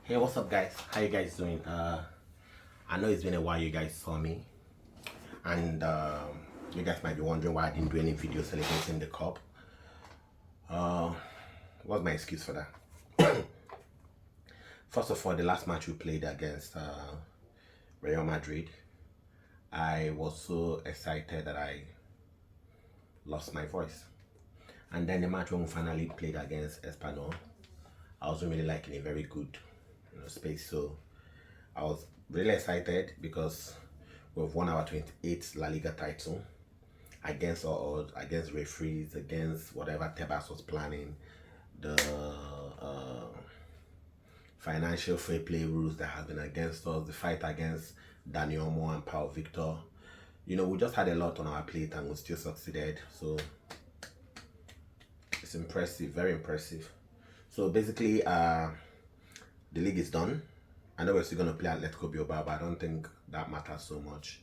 Hey, what's up, guys? How you guys doing? I know it's been a while you guys saw me, and you guys might be wondering why I didn't do any video celebrating the cup. Uh, what's my excuse for that? First of all, the last match we played against Real Madrid, I was so excited that I lost my voice. And then the match when we finally played against Espanyol, I wasn't really like in a very good space. So I was really excited because we've won our 28th La Liga title against all odds, against referees, against whatever Tebas was planning, the financial fair play rules that have been against us, the fight against Daniel Mo and Paul Victor. We just had a lot on our plate and we still succeeded. So it's impressive, very impressive. So basically, the league is done. I know we're still going to play Atletico Bilbao, but I don't think that matters so much.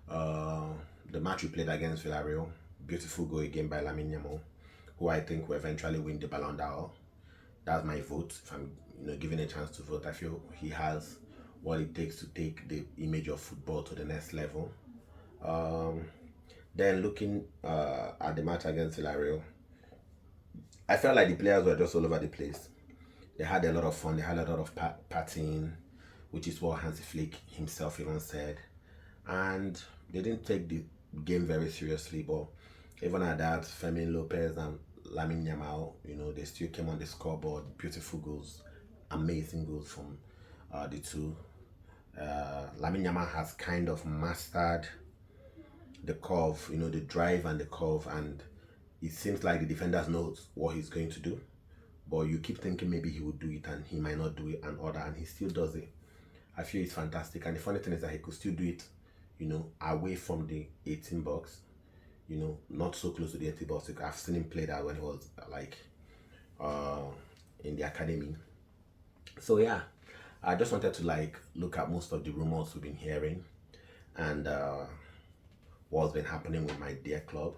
The match we played against Villarreal, beautiful goal again by Lamine Yamal, who I think will eventually win the Ballon d'Or. That's my vote. If I'm given a chance to vote, I feel he has what it takes to take the image of football to the next level. Then looking at the match against Villarreal, I felt like the players were just all over the place. They had a lot of fun. They had a lot of partying, which is what Hansi Flick himself even said. And they didn't take the game very seriously. But even at that, Fermin Lopez and Lamine Yamal, they still came on the scoreboard. Beautiful goals, amazing goals from the two. Lamine Yamal has kind of mastered the curve, the drive and the curve, and it seems like the defenders knows what he's going to do. But you keep thinking maybe he would do it and he might not do it and other, and he still does it. I feel it's fantastic. And the funny thing is that he could still do it, away from the 18 box, not so close to the 18 box. I've seen him play that when he was like in the academy. So yeah, I just wanted to look at most of the rumors we've been hearing and what's been happening with my dear club.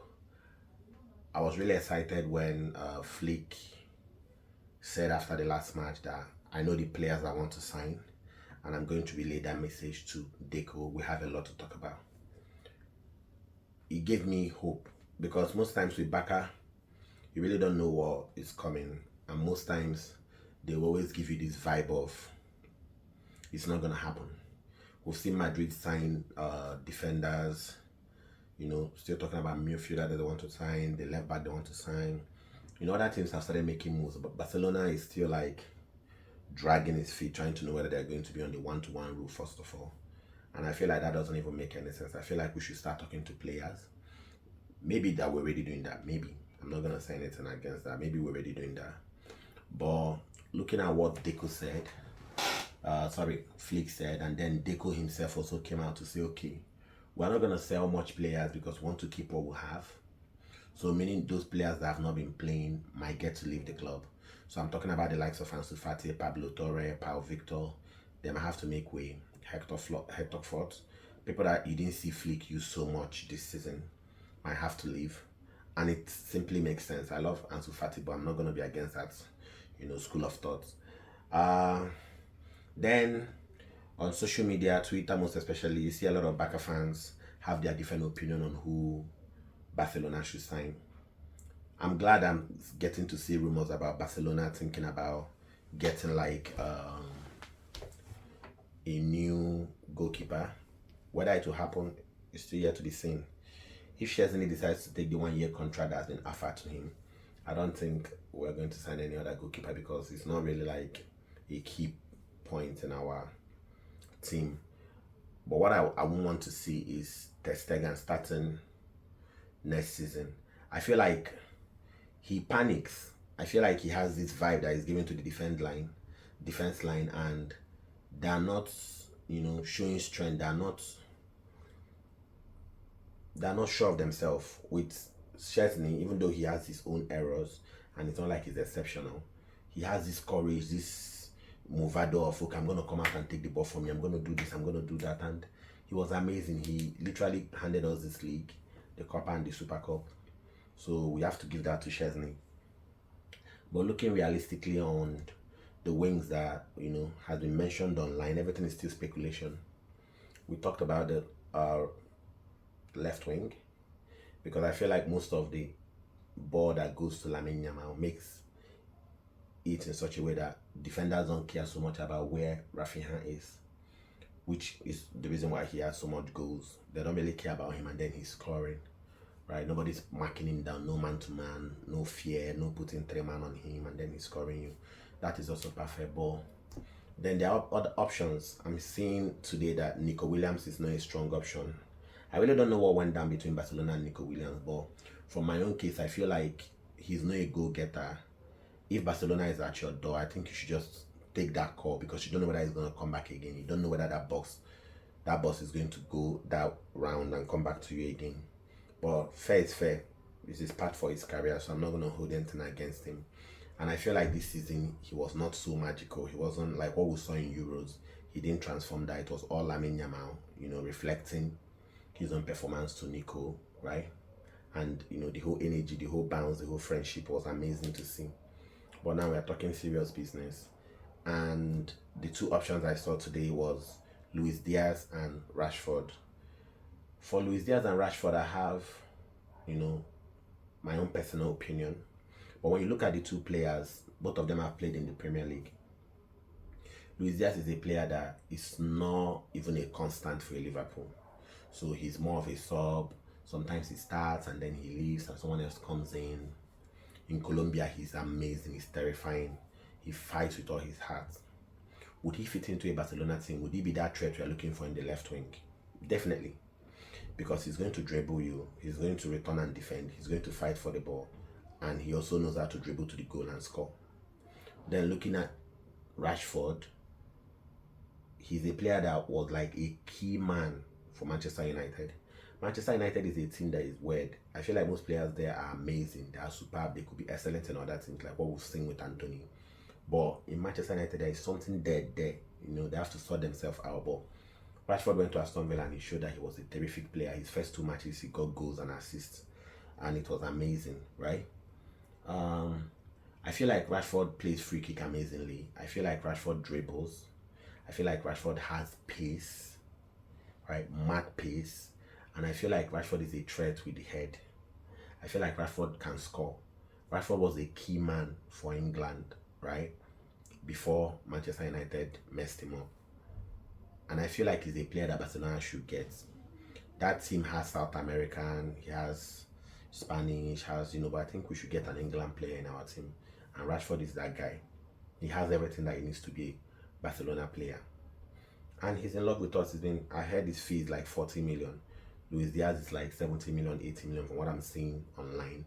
I was really excited when Flick said after the last match that I know the players I want to sign and I'm going to relay that message to Deco. We have a lot to talk about. It gave me hope because most times with Barca, you really don't know what is coming, and most times they will always give you this vibe of it's not going to happen. We've seen Madrid sign defenders, still talking about midfielder that they want to sign, the left back they want to sign. Other teams have started making moves, but Barcelona is still dragging his feet, trying to know whether they're going to be on the one-to-one rule first of all. And I feel like that doesn't even make any sense. I feel like we should start talking to players. Maybe that we're already doing that. Maybe. I'm not going to say anything against that. Maybe we're already doing that. But looking at what Deco said, Flick said, and then Deco himself also came out to say, okay, we're not going to sell much players because we want to keep what we have. So meaning those players that have not been playing might get to leave the club. So I'm talking about the likes of Ansu Fati, Pablo Torre, Pau Victor. They might have to make way. Hector Fort. People that you didn't see Flick use so much this season might have to leave. And it simply makes sense. I love Ansu Fati, but I'm not going to be against that, school of thoughts. Then on social media, Twitter most especially, you see a lot of Barca fans have their different opinion on who Barcelona should sign. I'm glad I'm getting to see rumors about Barcelona thinking about getting a new goalkeeper. Whether it will happen is still yet to be seen. If Szczesny decides to take the 1-year contract that's been offered to him, I don't think we're going to sign any other goalkeeper because it's not really a key point in our team. But what I won't want to see is Ter Stegen starting next season. I feel like he panics. I feel like he has this vibe that is given to the defense line, and they're not, showing strength. They're not sure of themselves. With Szczesny, even though he has his own errors, and it's not like he's exceptional, he has this courage, this movado of, okay, I'm going to come out and take the ball from you. I'm going to do this, I'm going to do that. And he was amazing. He literally handed us this league, the Copa and the Super Cup. So we have to give that to Szczesny. But looking realistically on the wings that has been mentioned online, everything is still speculation. We talked about the left wing because I feel like most of the ball that goes to Lamine Yamal makes it in such a way that defenders don't care so much about where Rafinha is, which is the reason why he has so much goals. They don't really care about him, and then he's scoring, right? Nobody's marking him down, no man to man, no fear, no putting 3 man on him, and then he's scoring you. That is also perfect ball. Then there are other options. I'm seeing today that Nico Williams is not a strong option. I really don't know what went down between Barcelona and Nico Williams, but for my own case, I feel like he's not a go-getter. If Barcelona is at your door, I think you should just take that call because you don't know whether he's going to come back again. You don't know whether that bus is going to go that round and come back to you again. But fair is fair. This is part for his career, so I'm not going to hold anything against him. And I feel like this season, he was not so magical. He wasn't like what we saw in Euros. He didn't transform that. It was all Lamine Yamal, reflecting his own performance to Nico, right? And, the whole energy, the whole bounce, the whole friendship was amazing to see. But now we're talking serious business. And the two options I saw today was Luis Diaz and Rashford. For Luis Diaz and Rashford, I have, my own personal opinion. But when you look at the two players, both of them have played in the Premier League. Luis Diaz is a player that is not even a constant for Liverpool. So he's more of a sub. Sometimes he starts and then he leaves and someone else comes in. In Colombia, he's amazing. He's terrifying. He fights with all his heart. Would he fit into a Barcelona team? Would he be that threat we are looking for in the left wing? Definitely. Because he's going to dribble you. He's going to return and defend. He's going to fight for the ball. And he also knows how to dribble to the goal and score. Then looking at Rashford, he's a player that was like a key man for Manchester United. Manchester United is a team that is weird. I feel like most players there are amazing. They are superb. They could be excellent in other things, like what we've seen with Anthony. But in Manchester United, there is something there. They have to sort themselves out. But Rashford went to Aston Villa and he showed that he was a terrific player. His first 2 matches, he got goals and assists. And it was amazing, right? I feel like Rashford plays free kick amazingly. I feel like Rashford dribbles. I feel like Rashford has pace, right? Mad pace. And I feel like Rashford is a threat with the head. I feel like Rashford can score. Rashford was a key man for England, right? Before Manchester United messed him up. And I feel like he's a player that Barcelona should get. That team has South American, he has Spanish, but I think we should get an England player in our team. And Rashford is that guy. He has everything that he needs to be a Barcelona player. And he's in love with us. I heard his fee is like 40 million. Luis Diaz is like 70 million, 80 million from what I'm seeing online.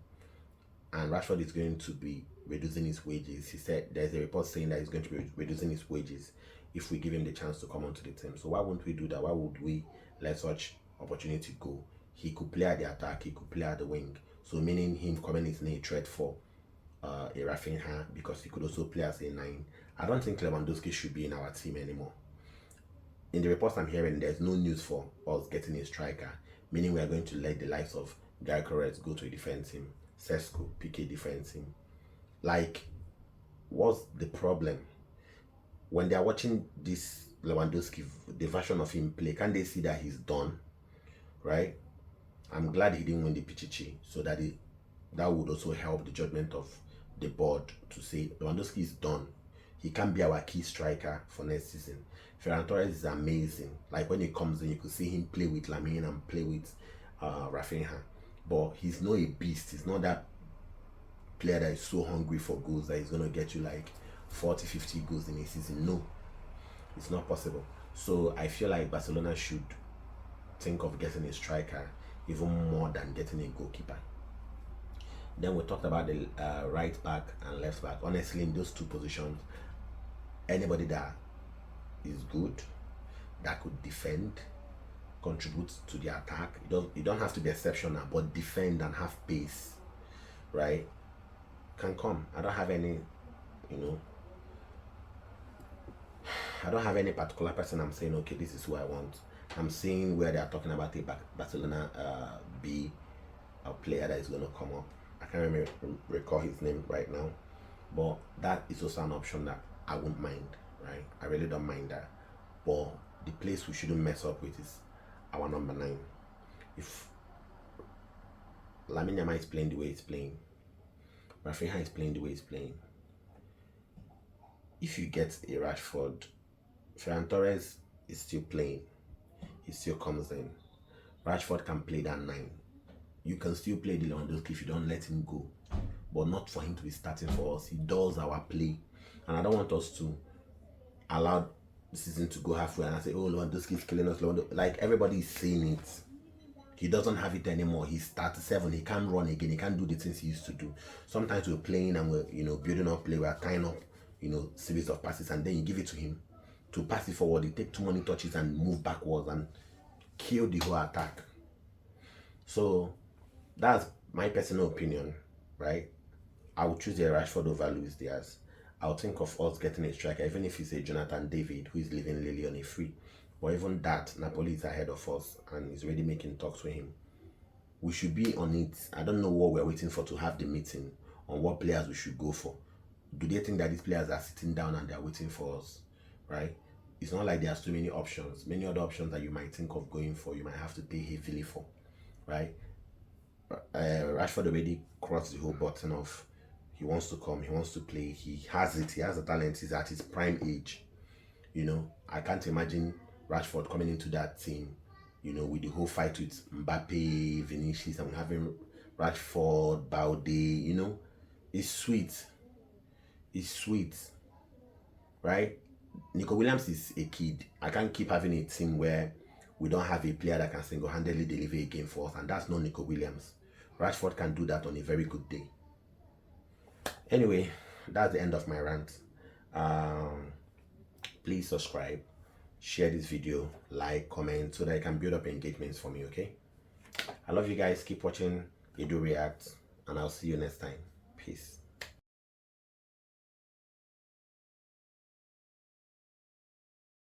And Rashford is going to be reducing his wages. He said there's a report saying that he's going to be reducing his wages if we give him the chance to come onto the team. So why won't we do that? Why would we let such opportunity go? He could play at the attack, he could play at the wing. So meaning him coming is a threat for a Rafinha because he could also play as a 9. I don't think Lewandowski should be in our team anymore. In the reports I'm hearing, there's no news for us getting a striker, meaning we are going to let the likes of Guy Correts go to a defense team, Sesko, pick a defense team. Like, what's the problem? When they are watching this Lewandowski, the version of him play, can they see that he's done? Right? I'm glad he didn't win the Pichichi, so that would also help the judgment of the board to say Lewandowski is done. He can be our key striker for next season. Ferran Torres is amazing. Like when he comes in, you could see him play with Lamine and play with Rafinha. But he's not a beast. He's not that player that is so hungry for goals that he's going to get you like 40, 50 goals in a season. No, it's not possible. So I feel like Barcelona should think of getting a striker even more than getting a goalkeeper. Then we talked about the right back and left back. Honestly, in those two positions, anybody that is good, that could defend, contribute to the attack. You don't have to be exceptional, but defend and have pace, right? Can come. I don't have any particular person I'm saying, okay, this is who I want. I'm seeing where they are talking about a Barcelona B, a player that is going to come up. I can't recall his name right now, but that is also an option that I won't mind, right? I really don't mind that. But the place we shouldn't mess up with is our number 9. If Lamine Yamal is playing the way he's playing, Rafinha is playing the way he's playing, if you get a Rashford, Ferran Torres is still playing, he still comes in. Rashford can play that 9. You can still play the Lewandowski if you don't let him go, but not for him to be starting for us. He does our play, and I don't want us to allow the season to go halfway and I say, oh, Lewandowski is killing us. Like everybody is saying it. He doesn't have it anymore. He's 37. He can't run again. He can't do the things he used to do. Sometimes we're playing and we're building up play. We're tying up series of passes, and then you give it to him to pass it forward. He take too many touches and move backwards and kill the whole attack. So that's my personal opinion, right? I would choose the Rashford over Luis Diaz. I'll think of us getting a striker, even if it's a Jonathan David who is leaving Lille on a free. But even that, Napoli is ahead of us and is already making talks with him. We should be on it. I don't know what we're waiting for to have the meeting on what players we should go for. Do they think that these players are sitting down and they're waiting for us, right? It's not like there's too many options. Many other options that you might think of going for, you might have to pay heavily for, right? Rashford already crossed the whole button of he wants to come, he wants to play, he has it, he has the talent, he's at his prime age. I can't imagine Rashford coming into that team, with the whole fight with Mbappe, Vinicius, and having Rashford, Balde, it's sweet. It's sweet, right? Nico Williams is a kid. I can't keep having a team where we don't have a player that can single-handedly deliver a game for us, and that's not Nico Williams. Rashford can do that on a very good day. Anyway, that's the end of my rant. Please subscribe, share this video, like, comment, so that I can build up engagements for me, okay? I love you guys. Keep watching Edu React, and I'll see you next time. Peace.